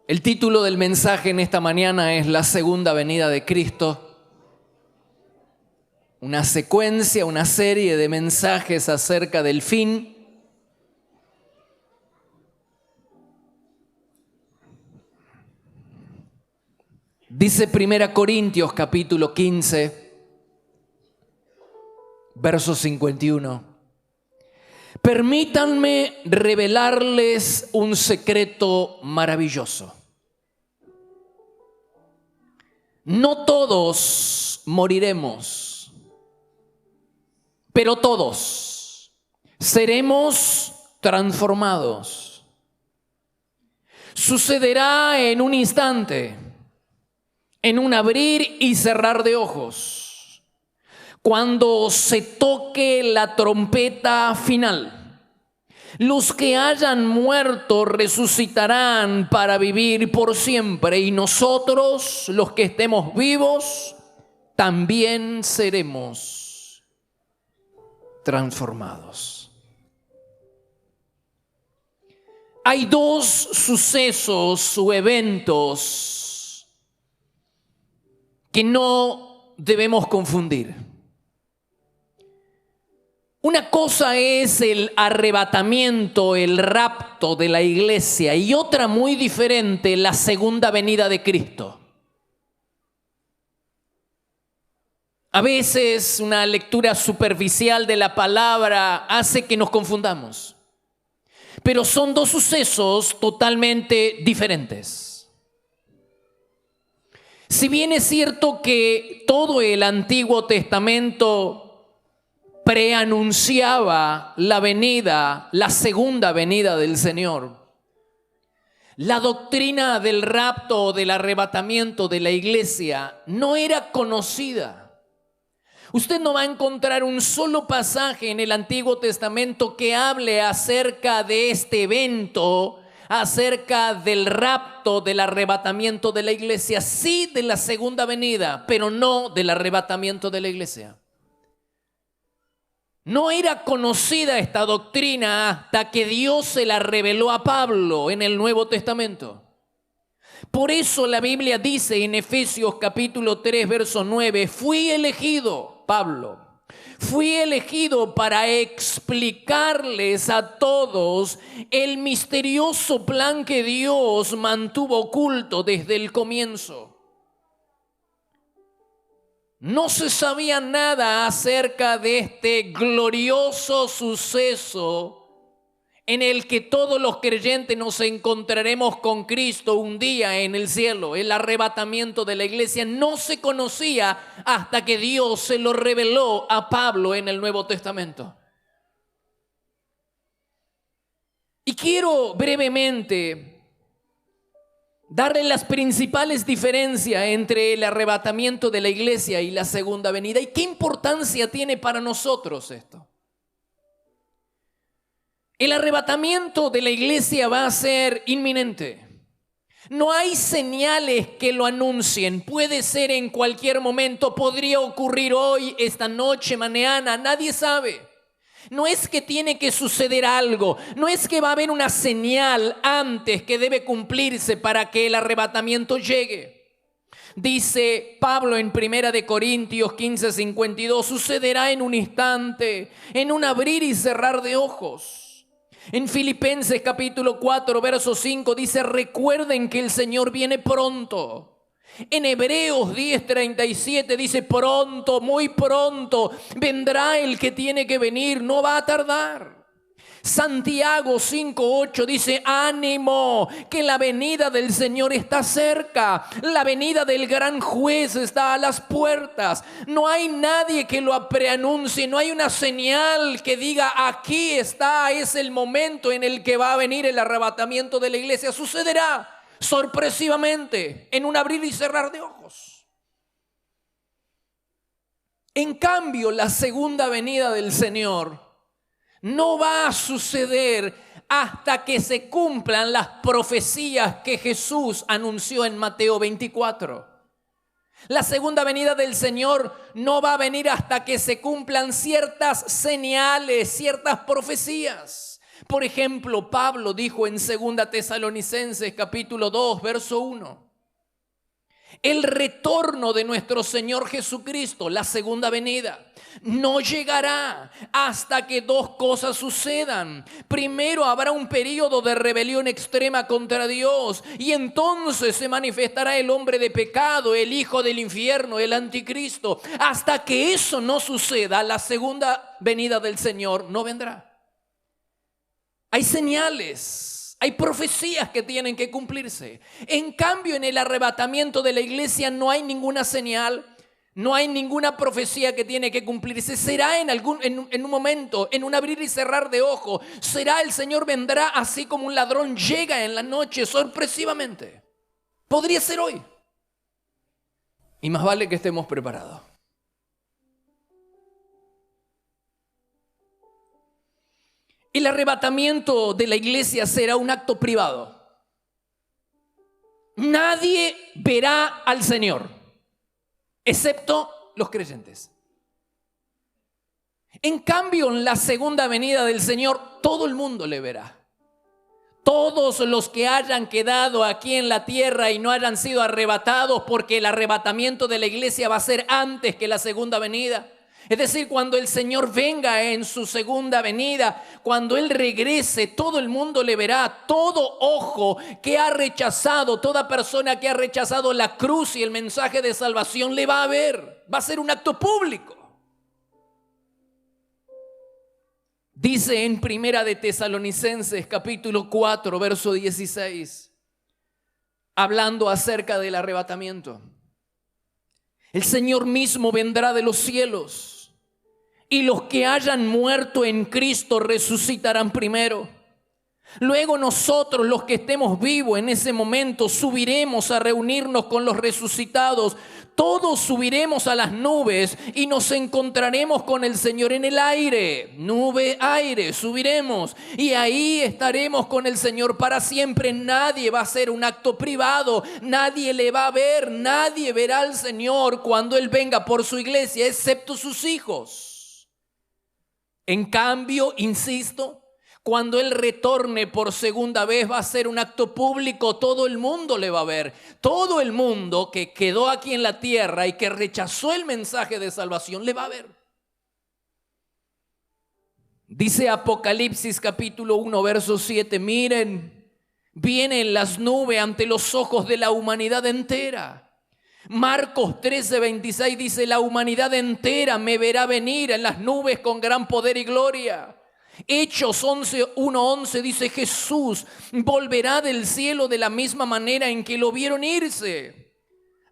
El título del mensaje en esta mañana es La segunda venida de Cristo. Una secuencia, una serie de mensajes acerca del fin. Dice 1 Corintios capítulo 15, verso 51. Permítanme revelarles un secreto maravilloso. No todos moriremos, pero todos seremos transformados. Sucederá en un instante, en un abrir y cerrar de ojos, cuando se toque la trompeta final. Los que hayan muerto resucitarán para vivir por siempre, y nosotros, los que estemos vivos, también seremos transformados. Hay dos sucesos o eventos que no debemos confundir. Una cosa es el arrebatamiento, el rapto de la iglesia, y otra muy diferente, la segunda venida de Cristo. A veces una lectura superficial de la palabra hace que nos confundamos, pero son dos sucesos totalmente diferentes. Si bien es cierto que todo el Antiguo Testamento preanunciaba la segunda venida del Señor, la doctrina del rapto o del arrebatamiento de la iglesia no era conocida. Usted no va a encontrar un solo pasaje en el Antiguo Testamento que hable acerca de este evento, acerca del rapto, del arrebatamiento de la iglesia. Sí, de la segunda venida, pero no del arrebatamiento de la iglesia. No era conocida esta doctrina hasta que Dios se la reveló a Pablo en el Nuevo Testamento. Por eso la Biblia dice en Efesios capítulo 3, verso 9, fui elegido, Pablo, fui elegido para explicarles a todos el misterioso plan que Dios mantuvo oculto desde el comienzo. No se sabía nada acerca de este glorioso suceso en el que todos los creyentes nos encontraremos con Cristo un día en el cielo. El arrebatamiento de la iglesia no se conocía hasta que Dios se lo reveló a Pablo en el Nuevo Testamento. Y quiero brevemente darle las principales diferencias entre el arrebatamiento de la iglesia y la segunda venida. ¿Y qué importancia tiene para nosotros esto? El arrebatamiento de la iglesia va a ser inminente. No hay señales que lo anuncien. Puede ser en cualquier momento, podría ocurrir hoy, esta noche, mañana, nadie sabe. No es que tiene que suceder algo, no es que va a haber una señal antes que debe cumplirse para que el arrebatamiento llegue. Dice Pablo en 1 Corintios 15, 52, sucederá en un instante, en un abrir y cerrar de ojos. En Filipenses capítulo 4, verso 5 dice, recuerden que el Señor viene pronto. En Hebreos 10:37 dice, pronto, muy pronto, vendrá el que tiene que venir, no va a tardar. Santiago 5:8 dice, ánimo, que la venida del Señor está cerca. La venida del gran juez está a las puertas. No hay nadie que lo preanuncie, no hay una señal que diga, aquí está, es el momento en el que va a venir el arrebatamiento de la iglesia. Sucederá sorpresivamente, en un abrir y cerrar de ojos. En cambio, la segunda venida del Señor no va a suceder hasta que se cumplan las profecías que Jesús anunció en Mateo 24. La segunda venida del Señor no va a venir hasta que se cumplan ciertas señales, ciertas profecías. Por ejemplo, Pablo dijo en 2 Tesalonicenses capítulo 2, verso 1, el retorno de nuestro Señor Jesucristo, la segunda venida, no llegará hasta que dos cosas sucedan. Primero habrá un periodo de rebelión extrema contra Dios y entonces se manifestará el hombre de pecado, el hijo del infierno, el anticristo. Hasta que eso no suceda, la segunda venida del Señor no vendrá. Hay señales. Hay profecías que tienen que cumplirse. En cambio, en el arrebatamiento de la iglesia no hay ninguna señal, no hay ninguna profecía que tiene que cumplirse. Será en un momento, en un abrir y cerrar de ojo. Será el Señor vendrá así como un ladrón llega en la noche sorpresivamente. Podría ser hoy. Y más vale que estemos preparados. El arrebatamiento de la iglesia será un acto privado. Nadie verá al Señor, excepto los creyentes. En cambio, en la segunda venida del Señor, todo el mundo le verá. Todos los que hayan quedado aquí en la tierra y no hayan sido arrebatados, porque el arrebatamiento de la iglesia va a ser antes que la segunda venida. Es decir, cuando el Señor venga en su segunda venida, cuando Él regrese, todo el mundo le verá. Todo ojo que ha rechazado, toda persona que ha rechazado la cruz y el mensaje de salvación le va a ver. Va a ser un acto público. Dice en 1 Tesalonicenses capítulo 4, verso 16, hablando acerca del arrebatamiento. El Señor mismo vendrá de los cielos y los que hayan muerto en Cristo resucitarán primero. Luego nosotros, los que estemos vivos en ese momento, subiremos a reunirnos con los resucitados. Todos subiremos a las nubes y nos encontraremos con el Señor en el aire. Nube, aire, subiremos. Y ahí estaremos con el Señor para siempre. Nadie va a hacer un acto privado. Nadie le va a ver. Nadie verá al Señor cuando Él venga por su iglesia, excepto sus hijos. En cambio, insisto, cuando Él retorne por segunda vez va a ser un acto público, todo el mundo le va a ver. Todo el mundo que quedó aquí en la tierra y que rechazó el mensaje de salvación le va a ver. Dice Apocalipsis capítulo 1, verso 7, miren, vienen las nubes ante los ojos de la humanidad entera. Marcos 13, 26 dice, la humanidad entera me verá venir en las nubes con gran poder y gloria. Hechos 1:11 dice, Jesús volverá del cielo de la misma manera en que lo vieron irse.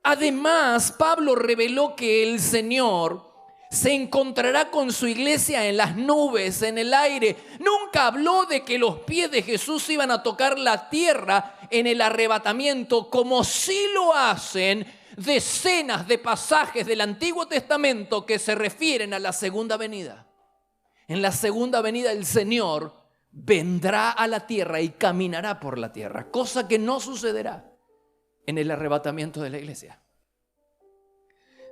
Además, Pablo reveló que el Señor se encontrará con su iglesia en las nubes, en el aire. Nunca habló de que los pies de Jesús iban a tocar la tierra en el arrebatamiento, como sí lo hacen decenas de pasajes del Antiguo Testamento que se refieren a la segunda venida. En la segunda venida el Señor vendrá a la tierra y caminará por la tierra, cosa que no sucederá en el arrebatamiento de la iglesia.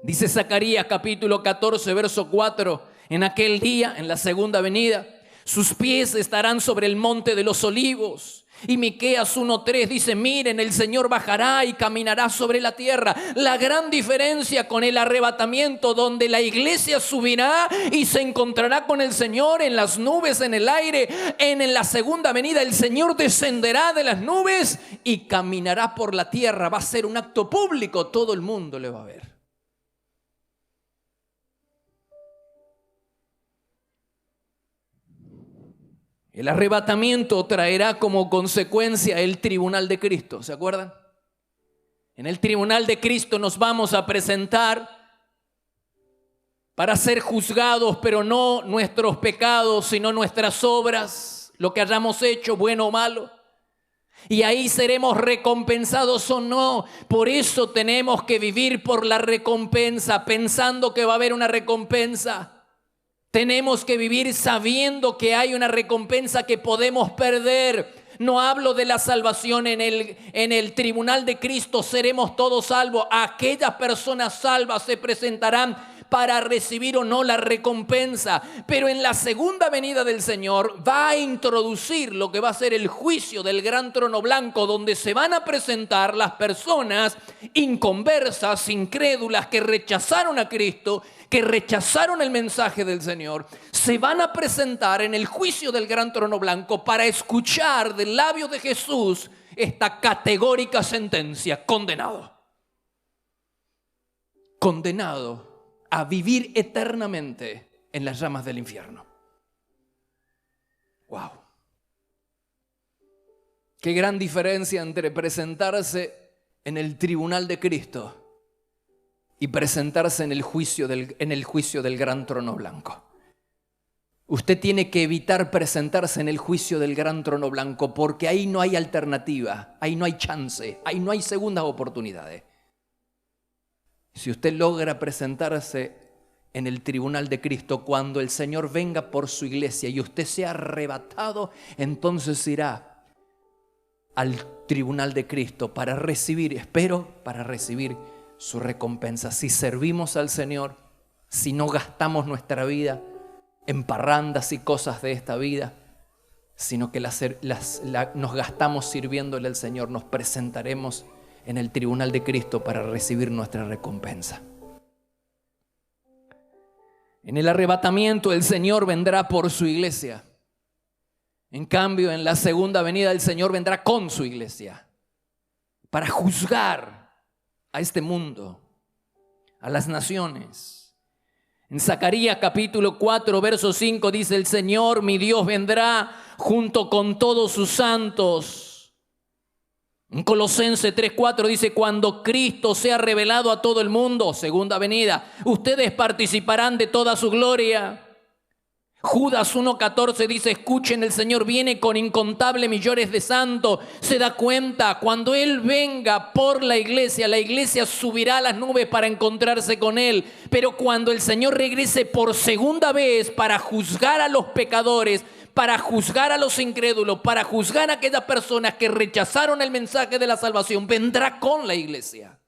Dice Zacarías capítulo 14, verso 4, en aquel día, en la segunda venida, sus pies estarán sobre el monte de los olivos. Y Miqueas 1:3 dice, miren, el Señor bajará y caminará sobre la tierra. La gran diferencia con el arrebatamiento, donde la iglesia subirá y se encontrará con el Señor en las nubes, en el aire. En la segunda venida el Señor descenderá de las nubes y caminará por la tierra. Va a ser un acto público, todo el mundo le va a ver. El arrebatamiento traerá como consecuencia el tribunal de Cristo, ¿se acuerdan? En el tribunal de Cristo nos vamos a presentar para ser juzgados, pero no nuestros pecados, sino nuestras obras, lo que hayamos hecho, bueno o malo. Y ahí seremos recompensados o no. Por eso tenemos que vivir por la recompensa, pensando que va a haber una recompensa. Tenemos que vivir sabiendo que hay una recompensa que podemos perder. No hablo de la salvación en el tribunal de Cristo, seremos todos salvos. Aquellas personas salvas se presentarán para recibir o no la recompensa. Pero en la segunda venida del Señor va a introducir lo que va a ser el juicio del gran trono blanco, donde se van a presentar las personas inconversas, incrédulas, que rechazaron a Cristo, que rechazaron el mensaje del Señor. Se van a presentar en el juicio del gran trono blanco para escuchar del labio de Jesús esta categórica sentencia: condenado. Condenado a vivir eternamente en las llamas del infierno. ¡Wow! Qué gran diferencia entre presentarse en el tribunal de Cristo y presentarse en el juicio del gran trono blanco. Usted tiene que evitar presentarse en el juicio del gran trono blanco, porque ahí no hay alternativa, ahí no hay chance, ahí no hay segundas oportunidades. Si usted logra presentarse en el tribunal de Cristo, cuando el Señor venga por su iglesia y usted sea arrebatado, entonces irá al tribunal de Cristo para recibir, para recibir su recompensa. Si servimos al Señor, si no gastamos nuestra vida en parrandas y cosas de esta vida, sino que nos gastamos sirviéndole al Señor, nos presentaremos en el tribunal de Cristo para recibir nuestra recompensa. En el arrebatamiento el Señor vendrá por su iglesia. En cambio, en la segunda venida el Señor vendrá con su iglesia para juzgar a este mundo, a las naciones. En Zacarías capítulo 4, verso 5 dice: el Señor mi Dios vendrá junto con todos sus santos. En Colosenses 3:4 dice: cuando Cristo sea revelado a todo el mundo, segunda venida, ustedes participarán de toda su gloria. Judas 1:14 dice: escuchen, el Señor viene con incontables millones de santos. Se da cuenta, cuando Él venga por la iglesia subirá a las nubes para encontrarse con Él. Pero cuando el Señor regrese por segunda vez para juzgar a los pecadores, para juzgar a los incrédulos, para juzgar a aquellas personas que rechazaron el mensaje de la salvación, vendrá con la iglesia.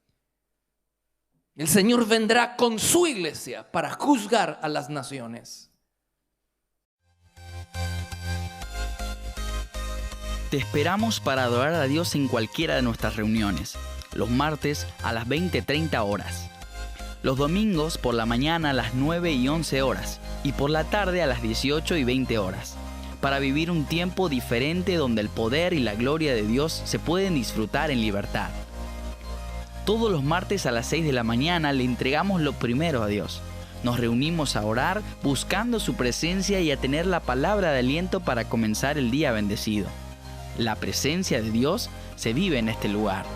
El Señor vendrá con su iglesia para juzgar a las naciones. Te esperamos para adorar a Dios en cualquiera de nuestras reuniones, los martes a las 20:30 horas, los domingos por la mañana a las 9 y 11 horas y por la tarde a las 18 y 20 horas, para vivir un tiempo diferente donde el poder y la gloria de Dios se pueden disfrutar en libertad. Todos los martes a las 6 de la mañana le entregamos lo primero a Dios. Nos reunimos a orar buscando su presencia y a tener la palabra de aliento para comenzar el día bendecido. La presencia de Dios se vive en este lugar.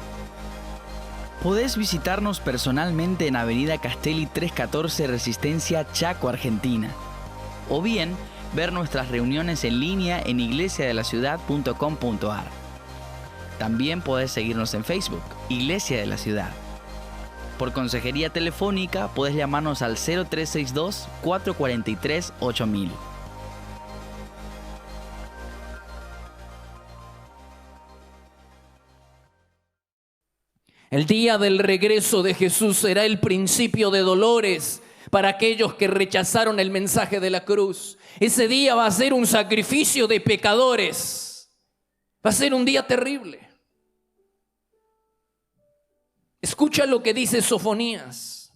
Podés visitarnos personalmente en Avenida Castelli 314, Resistencia, Chaco, Argentina. O bien, ver nuestras reuniones en línea en iglesiadelaciudad.com.ar. También podés seguirnos en Facebook, Iglesia de la Ciudad. Por consejería telefónica, podés llamarnos al 0362-443-8000. El día del regreso de Jesús será el principio de dolores para aquellos que rechazaron el mensaje de la cruz. Ese día va a ser un sacrificio de pecadores. Va a ser un día terrible. Escucha lo que dice Sofonías,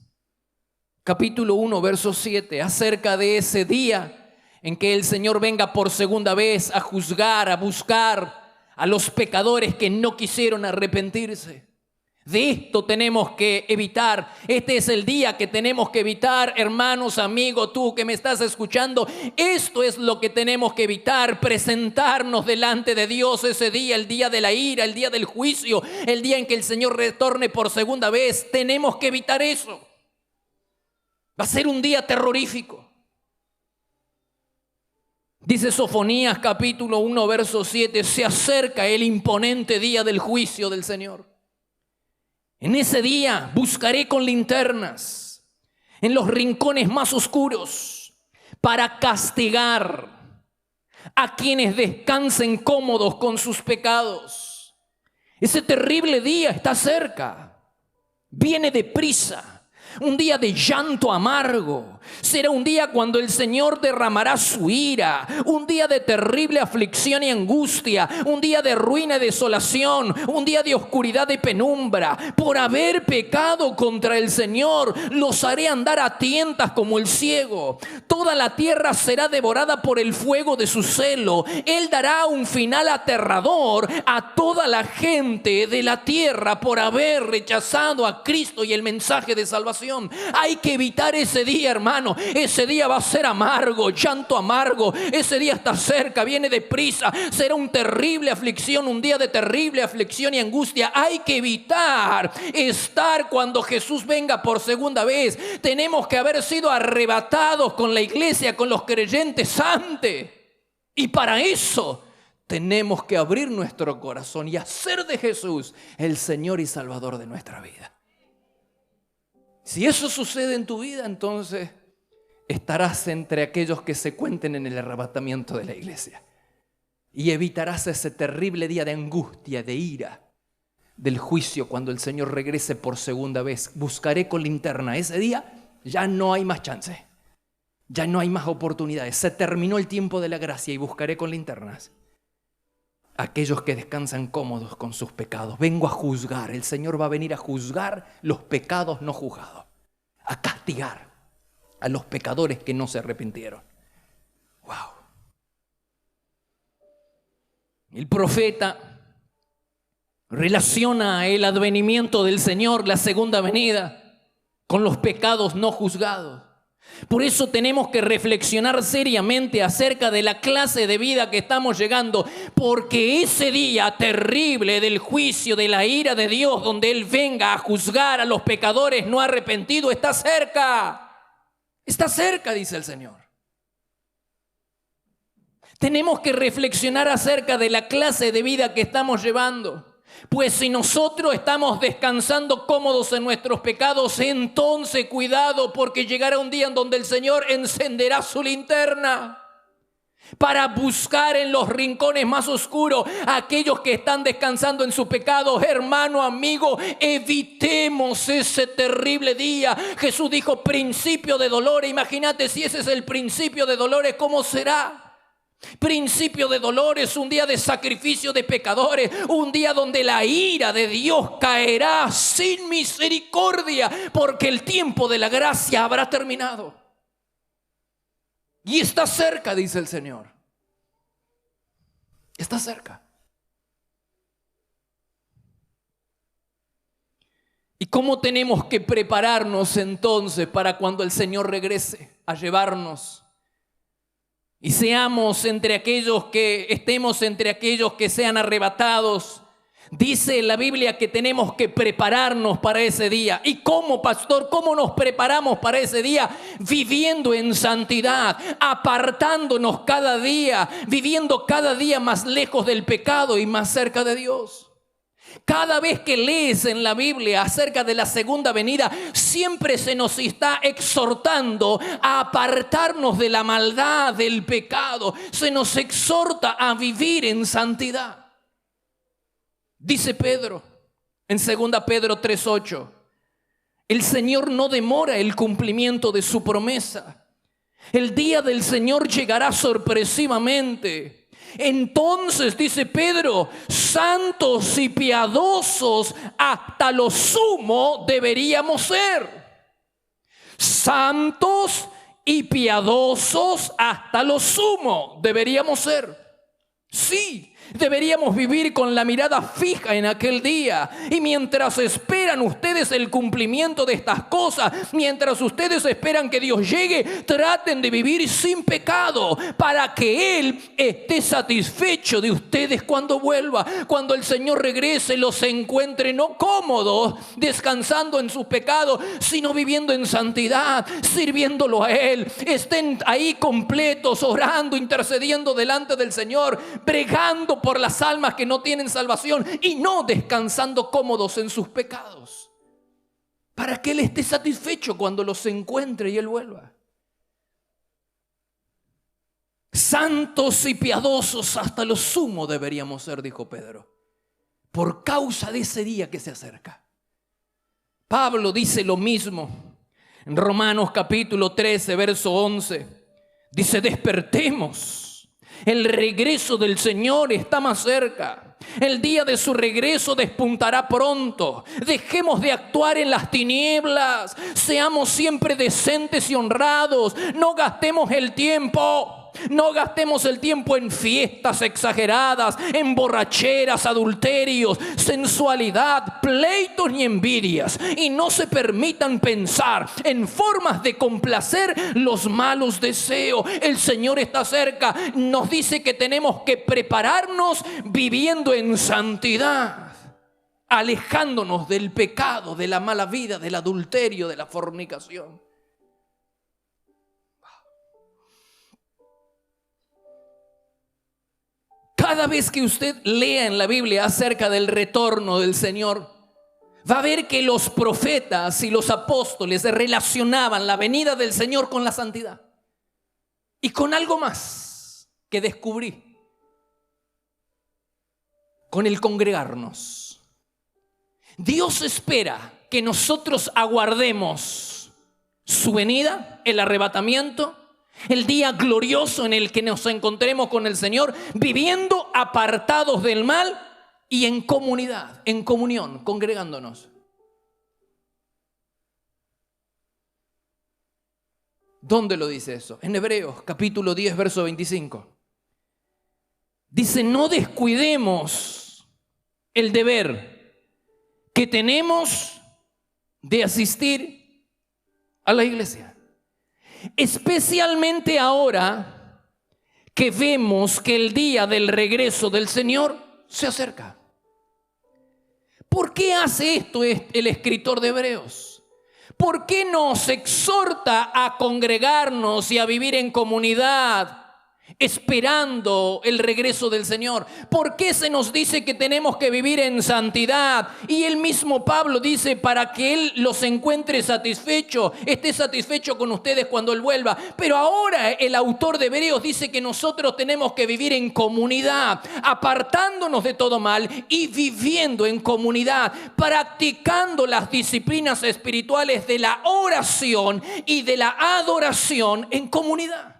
capítulo 1, verso 7, acerca de ese día en que el Señor venga por segunda vez a juzgar, a buscar a los pecadores que no quisieron arrepentirse. De esto tenemos que evitar. Este es el día que tenemos que evitar, hermanos, amigos, tú que me estás escuchando. Esto es lo que tenemos que evitar: presentarnos delante de Dios ese día, el día de la ira, el día del juicio, el día en que el Señor retorne por segunda vez. Tenemos que evitar eso. Va a ser un día terrorífico. Dice Sofonías capítulo 1, verso 7, se acerca el imponente día del juicio del Señor. En ese día buscaré con linternas en los rincones más oscuros para castigar a quienes descansen cómodos con sus pecados. Ese terrible día está cerca, viene deprisa. un día de llanto amargo. Será un día cuando el Señor derramará su ira, un día de terrible aflicción y angustia, un día de ruina y desolación, un día de oscuridad y penumbra. Por haber pecado contra el Señor, los haré andar a tientas como el ciego. Toda la tierra será devorada por el fuego de su celo. Él dará un final aterrador a toda la gente de la tierra por haber rechazado a Cristo y el mensaje de salvación. Hay que evitar ese día, hermano. Ese día va a ser amargo, llanto amargo. Ese día está cerca, viene deprisa. Será una terrible aflicción, un día de terrible aflicción y angustia. Hay que evitar estar cuando Jesús venga por segunda vez. Tenemos que haber sido arrebatados con la iglesia, con los creyentes antes. Y para eso tenemos que abrir nuestro corazón y hacer de Jesús el Señor y Salvador de nuestra vida. Si eso sucede en tu vida, entonces estarás entre aquellos que se cuenten en el arrebatamiento de la iglesia. Y evitarás ese terrible día de angustia, de ira, del juicio cuando el Señor regrese por segunda vez. Buscaré con linterna. Ese día ya no hay más chance. Ya no hay más oportunidades. Se terminó el tiempo de la gracia y buscaré con linternas aquellos que descansan cómodos con sus pecados. Vengo a juzgar. El Señor va a venir a juzgar los pecados no juzgados. A castigar a los pecadores que no se arrepintieron. Wow. El profeta relaciona el advenimiento del Señor, la segunda venida, con los pecados no juzgados. Por eso tenemos que reflexionar seriamente acerca de la clase de vida que estamos llegando, porque ese día terrible del juicio, de la ira de Dios, donde Él venga a juzgar a los pecadores no arrepentidos, está cerca. Está cerca, dice el Señor. Tenemos que reflexionar acerca de la clase de vida que estamos llevando. Pues si nosotros estamos descansando cómodos en nuestros pecados, entonces cuidado, porque llegará un día en donde el Señor encenderá su linterna para buscar en los rincones más oscuros a aquellos que están descansando en su pecado. Hermano, amigo, evitemos ese terrible día. Jesús dijo principio de dolores. Imagínate si ese es el principio de dolores, ¿cómo será? Principio de dolores, un día de sacrificio de pecadores, un día donde la ira de Dios caerá sin misericordia, porque el tiempo de la gracia habrá terminado. Y está cerca, dice el Señor. Está cerca. ¿Y cómo tenemos que prepararnos entonces para cuando el Señor regrese a llevarnos? Y seamos entre aquellos que estemos entre aquellos que sean arrebatados. Dice la Biblia que tenemos que prepararnos para ese día. ¿Y cómo, pastor? ¿Cómo nos preparamos para ese día? Viviendo en santidad, apartándonos cada día, viviendo cada día más lejos del pecado y más cerca de Dios. Cada vez que lees en la Biblia acerca de la segunda venida, siempre se nos está exhortando a apartarnos de la maldad, del pecado. Se nos exhorta a vivir en santidad. Dice Pedro en 2 Pedro 3:8, el Señor no demora el cumplimiento de su promesa. El día del Señor llegará sorpresivamente. Entonces, dice Pedro, santos y piadosos hasta lo sumo deberíamos ser. Santos y piadosos hasta lo sumo deberíamos ser. Sí, deberíamos vivir con la mirada fija en aquel día. Y mientras esperan ustedes el cumplimiento de estas cosas, mientras ustedes esperan que Dios llegue, traten de vivir sin pecado para que Él esté satisfecho de ustedes cuando vuelva. Cuando el Señor regrese, los encuentre no cómodos, descansando en sus pecados, sino viviendo en santidad, sirviéndolo a Él. Estén ahí completos, orando, intercediendo delante del Señor, bregando por las almas que no tienen salvación y no descansando cómodos en sus pecados, para que Él esté satisfecho cuando los encuentre y Él vuelva. Santos y piadosos hasta lo sumo deberíamos ser, dijo Pedro, por causa de ese día que se acerca. Pablo dice lo mismo En Romanos capítulo 13, verso 11, dice: despertemos, el regreso del Señor está más cerca. El día de su regreso despuntará pronto. Dejemos de actuar en las tinieblas. Seamos siempre decentes y honrados. No gastemos el tiempo. No gastemos el tiempo en fiestas exageradas, en borracheras, adulterios, sensualidad, pleitos ni envidias. Y no se permitan pensar en formas de complacer los malos deseos. El Señor está cerca. Nos dice que tenemos que prepararnos viviendo en santidad, alejándonos del pecado, de la mala vida, del adulterio, de la fornicación. Cada vez que usted lea en la Biblia acerca del retorno del Señor, va a ver que los profetas y los apóstoles relacionaban la venida del Señor con la santidad y con algo más que descubrí: con el congregarnos. Dios espera que nosotros aguardemos su venida, el arrebatamiento, el día glorioso en el que nos encontremos con el Señor, viviendo apartados del mal y en comunidad, en comunión, congregándonos. ¿Dónde lo dice eso? En Hebreos capítulo 10, verso 25. Dice: no descuidemos el deber que tenemos de asistir a la iglesia. Especialmente ahora que vemos que el día del regreso del Señor se acerca. ¿Por qué hace esto el escritor de Hebreos? ¿Por qué nos exhorta a congregarnos y a vivir en comunidad, esperando el regreso del Señor? ¿Por qué se nos dice que tenemos que vivir en santidad? Y el mismo Pablo dice: para que Él los encuentre satisfechos, esté satisfecho con ustedes cuando Él vuelva. Pero ahora el autor de Hebreos dice que nosotros tenemos que vivir en comunidad, apartándonos de todo mal y viviendo en comunidad, practicando las disciplinas espirituales de la oración y de la adoración en comunidad.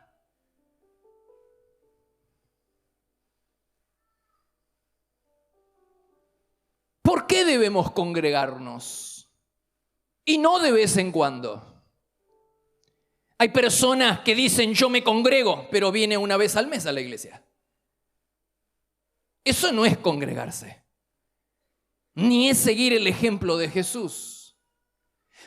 ¿Por qué debemos congregarnos? Y no de vez en cuando. Hay personas que dicen: yo me congrego, pero viene una vez al mes a la iglesia. Eso no es congregarse, ni es seguir el ejemplo de Jesús.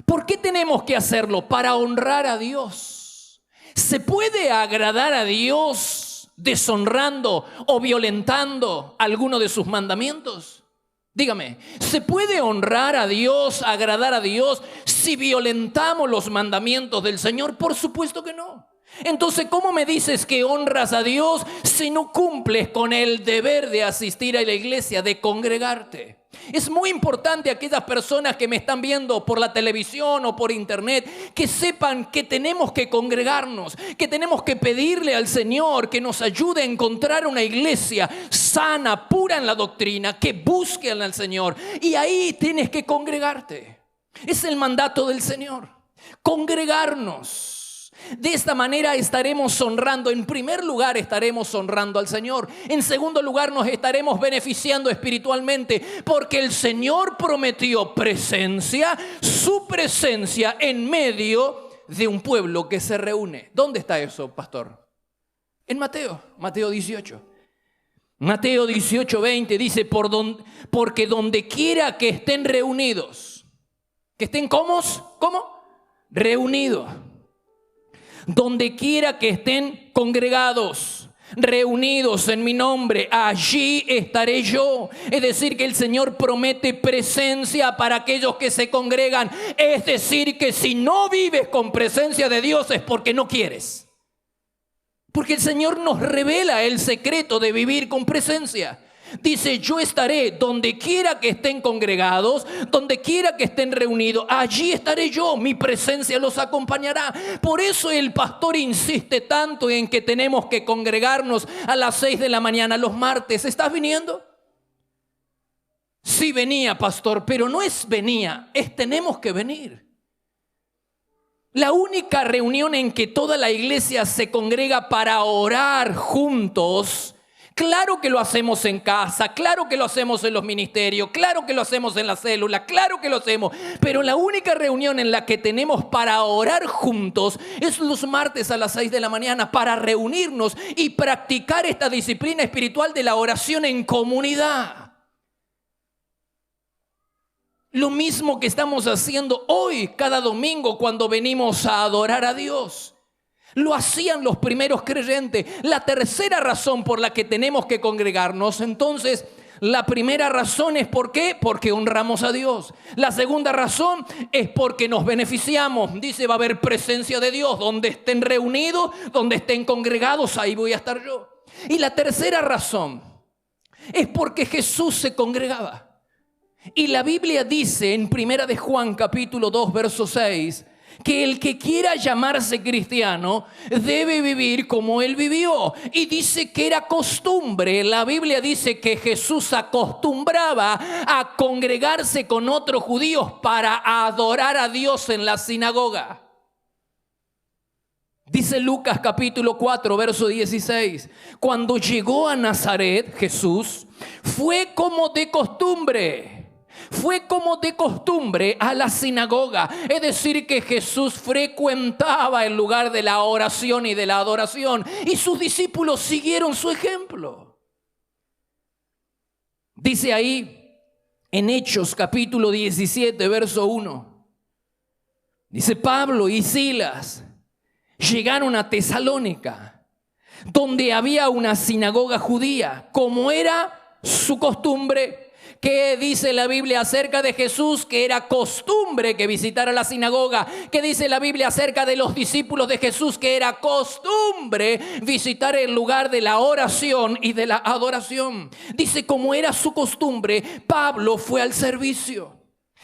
¿Por qué tenemos que hacerlo? Para honrar a Dios. ¿Se puede agradar a Dios deshonrando o violentando alguno de sus mandamientos? Dígame, ¿se puede honrar a Dios, agradar a Dios si violentamos los mandamientos del Señor? Por supuesto que no. Entonces, ¿cómo me dices que honras a Dios si no cumples con el deber de asistir a la iglesia, de congregarte? Es muy importante, aquellas personas que me están viendo por la televisión o por internet, que sepan que tenemos que congregarnos, que tenemos que pedirle al Señor que nos ayude a encontrar una iglesia sana, pura en la doctrina, que busque al Señor. Y ahí tienes que congregarte. Es el mandato del Señor, congregarnos. De esta manera estaremos honrando, en primer lugar estaremos honrando al Señor. En segundo lugar nos estaremos beneficiando espiritualmente, porque el Señor prometió presencia, su presencia en medio de un pueblo que se reúne. ¿Dónde está eso, pastor? En Mateo 18. Mateo 18, 20 dice: porque donde quiera que estén reunidos, que estén ¿cómo? Reunidos. Donde quiera que estén congregados, reunidos en mi nombre, allí estaré yo. Es decir, que el Señor promete presencia para aquellos que se congregan. Es decir, que si no vives con presencia de Dios es porque no quieres. Porque el Señor nos revela el secreto de vivir con presencia. Dice: yo estaré donde quiera que estén congregados, donde quiera que estén reunidos, allí estaré yo, mi presencia los acompañará. Por eso el pastor insiste tanto en que tenemos que congregarnos a las 6 de la mañana los martes. ¿Estás viniendo? Sí, venía, pastor, pero no es venía, es tenemos que venir. La única reunión en que toda la iglesia se congrega para orar juntos, claro que lo hacemos en casa, claro que lo hacemos en los ministerios, claro que lo hacemos en la célula, claro que lo hacemos. Pero la única reunión en la que tenemos para orar juntos es los martes a las 6 de la mañana para reunirnos y practicar esta disciplina espiritual de la oración en comunidad. Lo mismo que estamos haciendo hoy, cada domingo, cuando venimos a adorar a Dios. Lo hacían los primeros creyentes. La tercera razón por la que tenemos que congregarnos, entonces, la primera razón es ¿por qué? Porque honramos a Dios. La segunda razón es porque nos beneficiamos. Dice, va a haber presencia de Dios. Donde estén reunidos, donde estén congregados, ahí voy a estar yo. Y la tercera razón es porque Jesús se congregaba. Y la Biblia dice en 1 de Juan capítulo 2 verso 6 que el que quiera llamarse cristiano debe vivir como Él vivió. Y dice que era costumbre. La Biblia dice que Jesús acostumbraba a congregarse con otros judíos para adorar a Dios en la sinagoga. Dice Lucas capítulo 4 verso 16, cuando llegó a Nazaret Jesús fue como de costumbre. Fue como de costumbre a la sinagoga. Es decir, que Jesús frecuentaba el lugar de la oración y de la adoración. Y sus discípulos siguieron su ejemplo. Dice ahí en Hechos capítulo 17 verso 1. Dice Pablo y Silas llegaron a Tesalónica, donde había una sinagoga judía, como era su costumbre. ¿Qué dice la Biblia acerca de Jesús? Que era costumbre que visitara la sinagoga. ¿Qué dice la Biblia acerca de los discípulos de Jesús? Que era costumbre visitar el lugar de la oración y de la adoración. Dice, como era su costumbre, Pablo fue al servicio.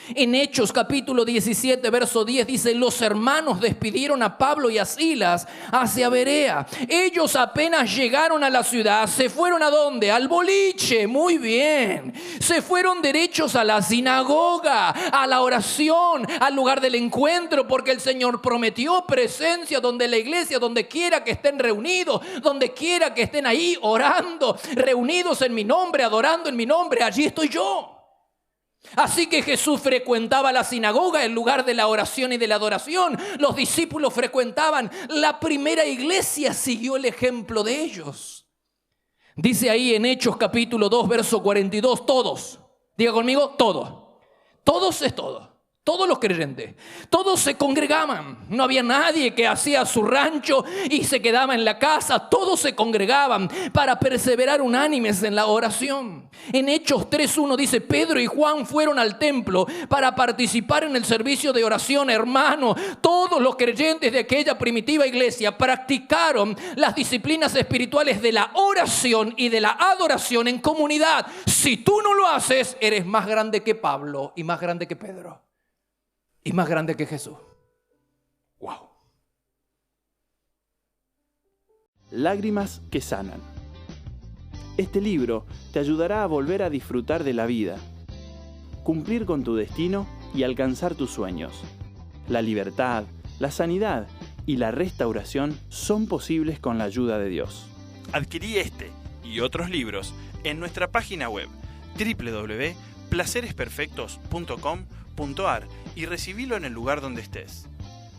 En Hechos capítulo 17 verso 10 dice, los hermanos despidieron a Pablo y a Silas hacia Berea. Ellos apenas llegaron a la ciudad, se fueron ¿a dónde? Al boliche, muy bien. Se fueron derechos a la sinagoga, a la oración, al lugar del encuentro, porque el Señor prometió presencia donde la iglesia, donde quiera que estén reunidos, donde quiera que estén ahí orando, reunidos en mi nombre, adorando en mi nombre, allí estoy yo. Así que Jesús frecuentaba la sinagoga, el lugar de la oración y de la adoración. Los discípulos frecuentaban. La primera iglesia siguió el ejemplo de ellos. Dice ahí en Hechos capítulo 2 verso 42, todos. Diga conmigo, todos. Todos es todo. Todos los creyentes, todos se congregaban. No había nadie que hacía su rancho y se quedaba en la casa. Todos se congregaban para perseverar unánimes en la oración. En Hechos 3:1 dice, Pedro y Juan fueron al templo para participar en el servicio de oración. Hermano, todos los creyentes de aquella primitiva iglesia practicaron las disciplinas espirituales de la oración y de la adoración en comunidad. Si tú no lo haces, eres más grande que Pablo y más grande que Pedro. Y más grande que Jesús. Wow. Lágrimas que sanan. Este libro te ayudará a volver a disfrutar de la vida, cumplir con tu destino y alcanzar tus sueños. La libertad, la sanidad y la restauración son posibles con la ayuda de Dios. Adquirí este y otros libros en nuestra página web www.placeresperfectos.com.ar y recibilo en el lugar donde estés.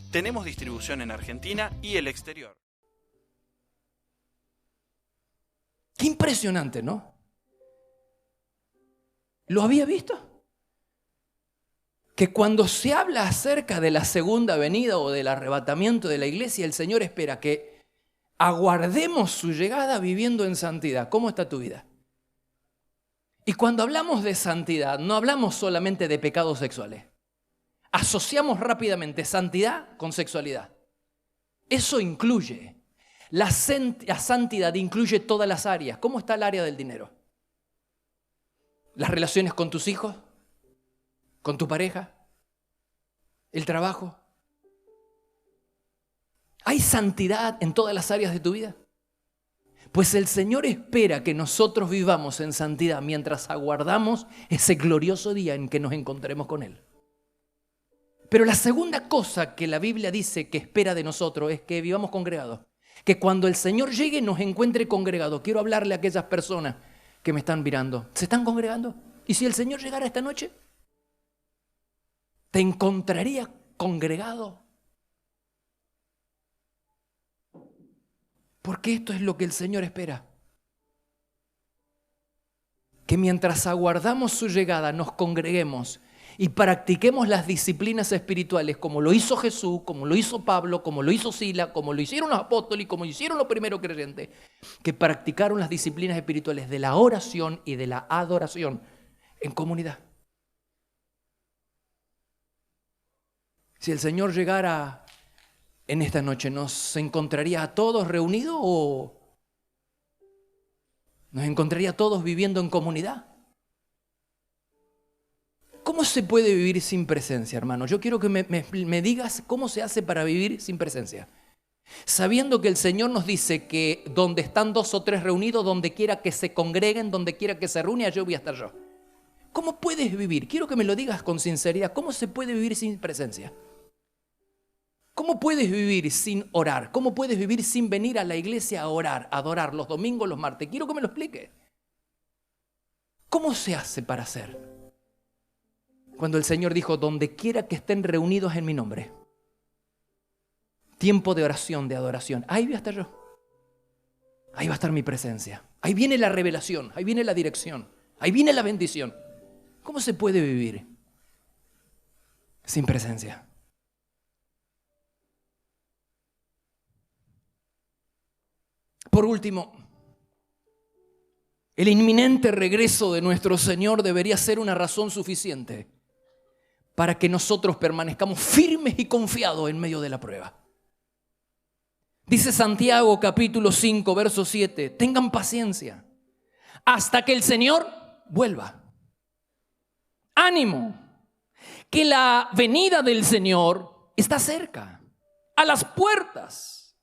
Tenemos distribución en Argentina y el exterior. Qué impresionante, ¿no? ¿Lo había visto? Que cuando se habla acerca de la segunda venida o del arrebatamiento de la iglesia, el Señor espera que aguardemos su llegada viviendo en santidad. ¿Cómo está tu vida? Y cuando hablamos de santidad, no hablamos solamente de pecados sexuales. Asociamos rápidamente santidad con sexualidad. Eso incluye, la santidad incluye todas las áreas. ¿Cómo está el área del dinero? Las relaciones con tus hijos, con tu pareja, el trabajo. ¿Hay santidad en todas las áreas de tu vida? Pues el Señor espera que nosotros vivamos en santidad mientras aguardamos ese glorioso día en que nos encontremos con Él. Pero la segunda cosa que la Biblia dice que espera de nosotros es que vivamos congregados. Que cuando el Señor llegue nos encuentre congregados. Quiero hablarle a aquellas personas que me están mirando. ¿Se están congregando? ¿Y si el Señor llegara esta noche? ¿Te encontraría congregado? Porque esto es lo que el Señor espera. Que mientras aguardamos su llegada nos congreguemos y practiquemos las disciplinas espirituales como lo hizo Jesús, como lo hizo Pablo, como lo hizo Sila, como lo hicieron los apóstoles y como lo hicieron los primeros creyentes, que practicaron las disciplinas espirituales de la oración y de la adoración en comunidad. Si el Señor llegara en esta noche, ¿nos encontraría a todos reunidos o nos encontraría a todos viviendo en comunidad? ¿Cómo se puede vivir sin presencia, hermano? Yo quiero que me digas cómo se hace para vivir sin presencia. Sabiendo que el Señor nos dice que donde están 2 o 3 reunidos, donde quiera que se congreguen, donde quiera que se reúnan, yo voy a estar yo. ¿Cómo puedes vivir? Quiero que me lo digas con sinceridad. ¿Cómo se puede vivir sin presencia? ¿Cómo puedes vivir sin orar? ¿Cómo puedes vivir sin venir a la iglesia a orar, a adorar los domingos, los martes? Quiero que me lo explique. ¿Cómo se hace para hacer? Cuando el Señor dijo, donde quiera que estén reunidos en mi nombre. Tiempo de oración, de adoración. Ahí voy a estar yo. Ahí va a estar mi presencia. Ahí viene la revelación, ahí viene la dirección, ahí viene la bendición. ¿Cómo se puede vivir sin presencia? Por último, el inminente regreso de nuestro Señor debería ser una razón suficiente para que nosotros permanezcamos firmes y confiados en medio de la prueba. Dice Santiago capítulo 5, verso 7, tengan paciencia hasta que el Señor vuelva. Ánimo, que la venida del Señor está cerca, a las puertas.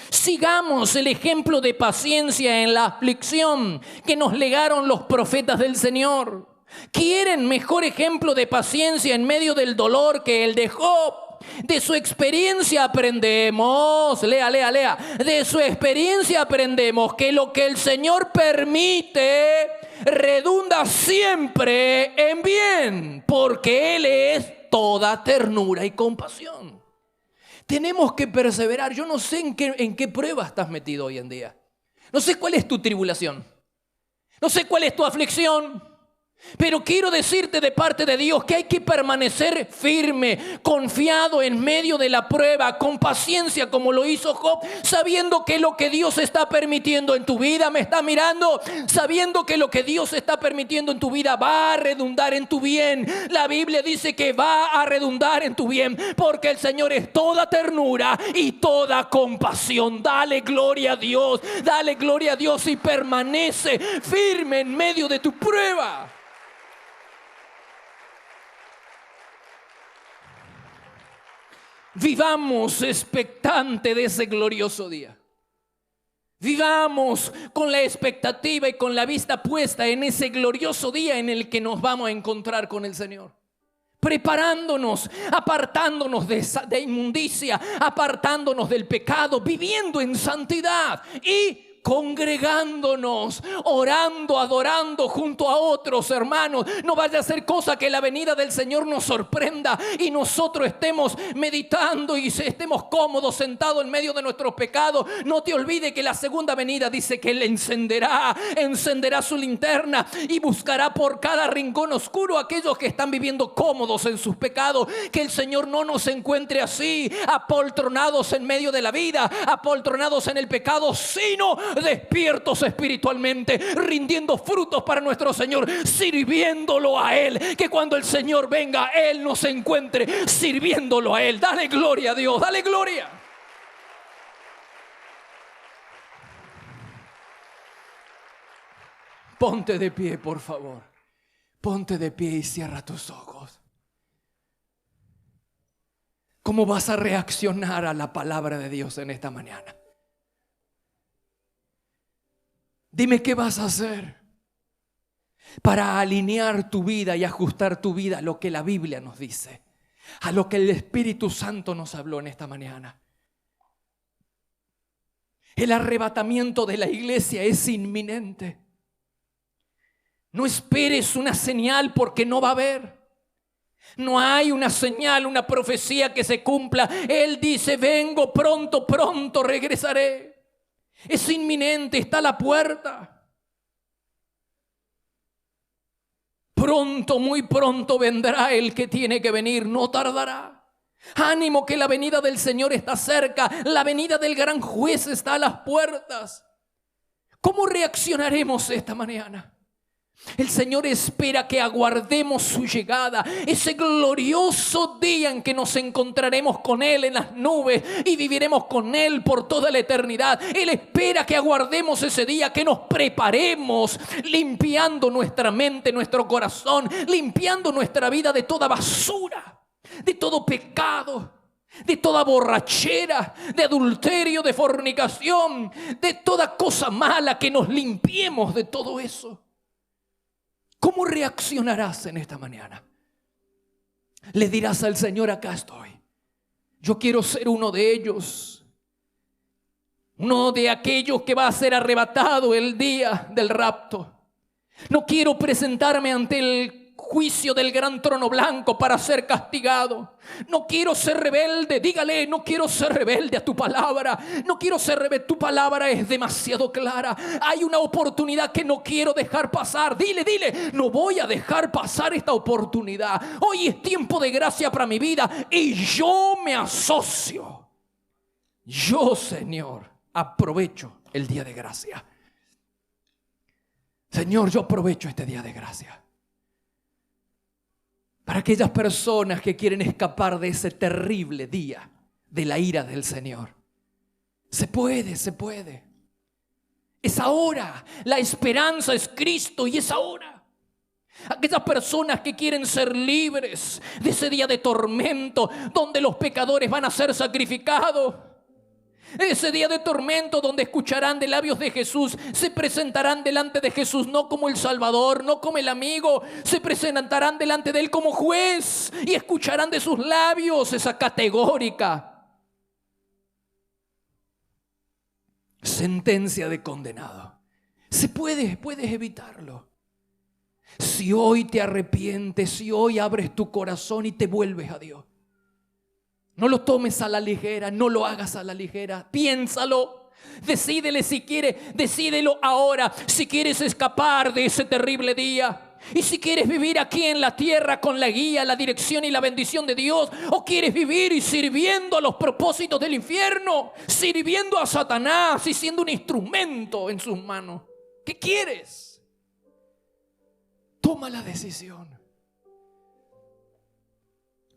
Sigamos el ejemplo de paciencia en la aflicción que nos legaron los profetas del Señor. ¿Quieren mejor ejemplo de paciencia en medio del dolor que el de Job? De su experiencia aprendemos, lea. De su experiencia aprendemos que lo que el Señor permite redunda siempre en bien, porque Él es toda ternura y compasión. Tenemos que perseverar. Yo no sé en qué prueba estás metido hoy en día. No sé cuál es tu tribulación. No sé cuál es tu aflicción. Pero quiero decirte de parte de Dios que hay que permanecer firme, confiado en medio de la prueba, con paciencia como lo hizo Job, sabiendo que lo que Dios está permitiendo en tu vida, me está mirando, sabiendo que lo que Dios está permitiendo en tu vida va a redundar en tu bien. La Biblia dice que va a redundar en tu bien, porque el Señor es toda ternura y toda compasión. Dale gloria a Dios y permanece firme en medio de tu prueba. Vivamos expectante de ese glorioso día. Vivamos con la expectativa y con la vista puesta en ese glorioso día en el que nos vamos a encontrar con el Señor. Preparándonos, apartándonos de inmundicia, apartándonos del pecado, viviendo en santidad y congregándonos, orando, adorando junto a otros hermanos. No vaya a ser cosa que la venida del Señor nos sorprenda y nosotros estemos meditando y estemos cómodos sentados en medio de nuestros pecados. No te olvides que la segunda venida dice que Él encenderá su linterna y buscará por cada rincón oscuro a aquellos que están viviendo cómodos en sus pecados. Que el Señor no nos encuentre así, apoltronados en medio de la vida, apoltronados en el pecado, sino despiertos espiritualmente, rindiendo frutos para nuestro Señor, sirviéndolo a Él. Que cuando el Señor venga, Él nos encuentre sirviéndolo a Él. Dale gloria a Dios, dale gloria. Ponte de pie, por favor. Ponte de pie y cierra tus ojos. ¿Cómo vas a reaccionar a la palabra de Dios en esta mañana? Dime qué vas a hacer para alinear tu vida y ajustar tu vida a lo que la Biblia nos dice. a lo que el Espíritu Santo nos habló en esta mañana. El arrebatamiento de la iglesia es inminente. No esperes una señal porque no va a haber. No hay una señal, una profecía que se cumpla. Él dice, vengo pronto, pronto regresaré. Es inminente, está a la puerta. Pronto, muy pronto vendrá el que tiene que venir, no tardará. Ánimo que la venida del Señor está cerca, la venida del gran juez está a las puertas. ¿Cómo reaccionaremos esta mañana? El Señor espera que aguardemos su llegada, ese glorioso día en que nos encontraremos con Él en las nubes y viviremos con Él por toda la eternidad. Él espera que aguardemos ese día, que nos preparemos, limpiando nuestra mente, nuestro corazón, limpiando nuestra vida de toda basura, de todo pecado, de toda borrachera, de adulterio, de fornicación, de toda cosa mala, que nos limpiemos de todo eso. ¿Cómo reaccionarás en esta mañana? Le dirás al Señor, acá estoy. Yo quiero ser uno de ellos. Uno de aquellos que va a ser arrebatado el día del rapto. No quiero presentarme ante el juicio del gran trono blanco para ser castigado. No quiero ser rebelde. Dígale, no quiero ser rebelde a tu palabra. No quiero ser rebelde. Tu palabra es demasiado clara. Hay una oportunidad que no quiero dejar pasar. Dile, no voy a dejar pasar esta oportunidad. Hoy es tiempo de gracia para mi vida y yo me asocio. Yo, Señor, aprovecho el día de gracia. Señor, yo aprovecho este día de gracia. Para aquellas personas que quieren escapar de ese terrible día de la ira del Señor. Se puede, se puede. Es ahora. La esperanza es Cristo y es ahora. Aquellas personas que quieren ser libres de ese día de tormento donde los pecadores van a ser sacrificados. Ese día de tormento donde escucharán de labios de Jesús, se presentarán delante de Jesús no como el Salvador, no como el amigo, se presentarán delante de Él como juez y escucharán de sus labios esa categórica sentencia de condenado. Puedes evitarlo. Si hoy te arrepientes, si hoy abres tu corazón y te vuelves a Dios. No lo tomes a la ligera, no lo hagas a la ligera. Piénsalo, decídele si quieres, decídelo ahora. Si quieres escapar de ese terrible día y si quieres vivir aquí en la tierra con la guía, la dirección y la bendición de Dios, o quieres vivir y sirviendo a los propósitos del infierno, sirviendo a Satanás y siendo un instrumento en sus manos. ¿Qué quieres? Toma la decisión.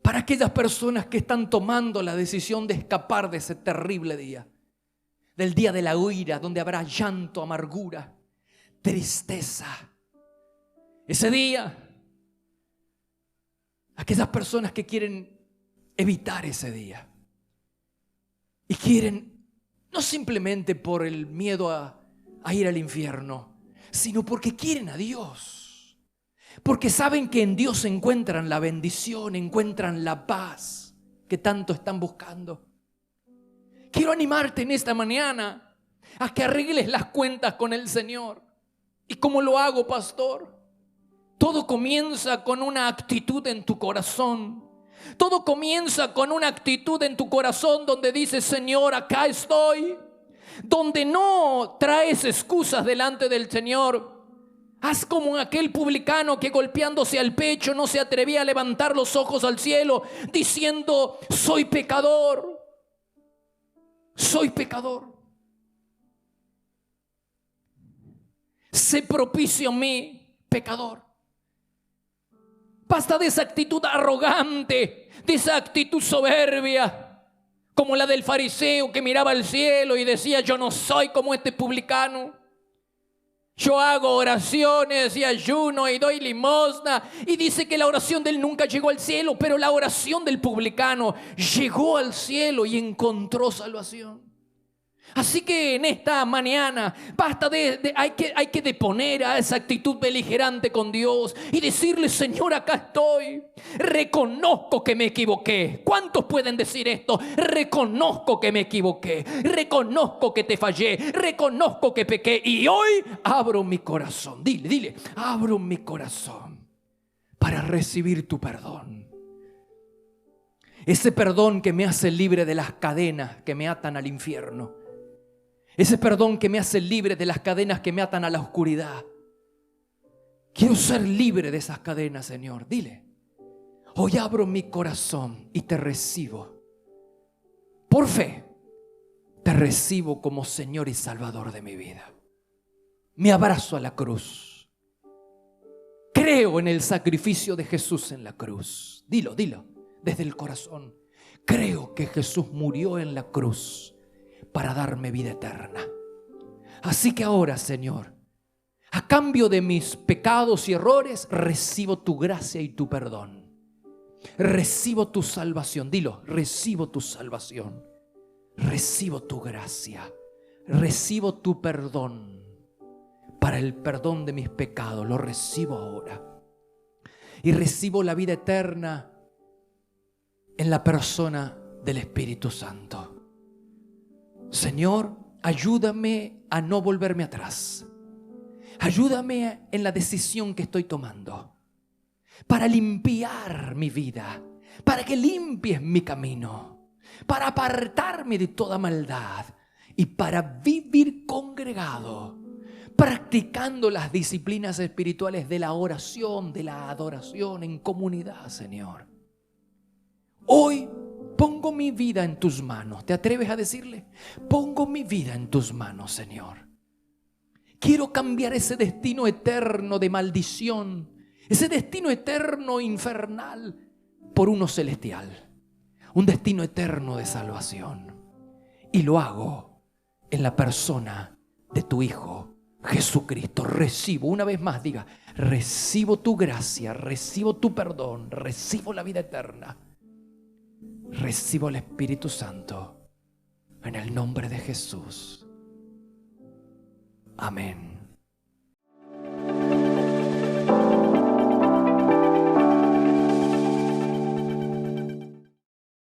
Para aquellas personas que están tomando la decisión de escapar de ese terrible día, del día de la ira, donde habrá llanto, amargura, tristeza. Ese día, aquellas personas que quieren evitar ese día y quieren, no simplemente por el miedo a ir al infierno, sino porque quieren a Dios. Porque saben que en Dios encuentran la bendición, encuentran la paz que tanto están buscando. Quiero animarte en esta mañana a que arregles las cuentas con el Señor. ¿Y cómo lo hago, pastor? Todo comienza con una actitud en tu corazón. Todo comienza con una actitud en tu corazón donde dices, Señor, acá estoy. Donde no traes excusas delante del Señor. Haz como aquel publicano que golpeándose al pecho no se atrevía a levantar los ojos al cielo diciendo, soy pecador, soy pecador. Sé propicio a mí, pecador. Basta de esa actitud arrogante, de esa actitud soberbia, como la del fariseo que miraba al cielo y decía, yo no soy como este publicano. Yo hago oraciones y ayuno y doy limosna. Y dice que la oración de él nunca llegó al cielo, pero la oración del publicano llegó al cielo y encontró salvación. Así que en esta mañana basta hay que deponer a esa actitud beligerante con Dios y decirle: Señor, acá estoy. Reconozco que me equivoqué. ¿Cuántos pueden decir esto? Reconozco que me equivoqué. Reconozco que te fallé. Reconozco que pequé. Y hoy abro mi corazón. Dile, abro mi corazón para recibir tu perdón. Ese perdón que me hace libre de las cadenas que me atan al infierno. Ese perdón que me hace libre de las cadenas que me atan a la oscuridad. Quiero ser libre de esas cadenas, Señor. Dile: hoy abro mi corazón y te recibo. Por fe, te recibo como Señor y Salvador de mi vida. Me abrazo a la cruz. Creo en el sacrificio de Jesús en la cruz. Dilo, desde el corazón. Creo que Jesús murió en la cruz para darme vida eterna. Así que ahora, Señor, a cambio de mis pecados y errores, recibo tu gracia y tu perdón. Recibo tu salvación. Dilo: recibo tu salvación. Recibo tu gracia. Recibo tu perdón. Para el perdón de mis pecados, lo recibo ahora. Y recibo la vida eterna en la persona del Espíritu Santo. Señor, ayúdame a no volverme atrás. Ayúdame en la decisión que estoy tomando para limpiar mi vida, para que limpies mi camino, para apartarme de toda maldad y para vivir congregado, practicando las disciplinas espirituales de la oración, de la adoración en comunidad, Señor. Hoy pongo mi vida en tus manos. ¿Te atreves a decirle? Pongo mi vida en tus manos, Señor. Quiero cambiar ese destino eterno de maldición, ese destino eterno infernal, por uno celestial, un destino eterno de salvación. Y lo hago en la persona de tu Hijo Jesucristo. Recibo, una vez más diga: recibo tu gracia, recibo tu perdón, recibo la vida eterna. Recibo el Espíritu Santo en el nombre de Jesús. Amén.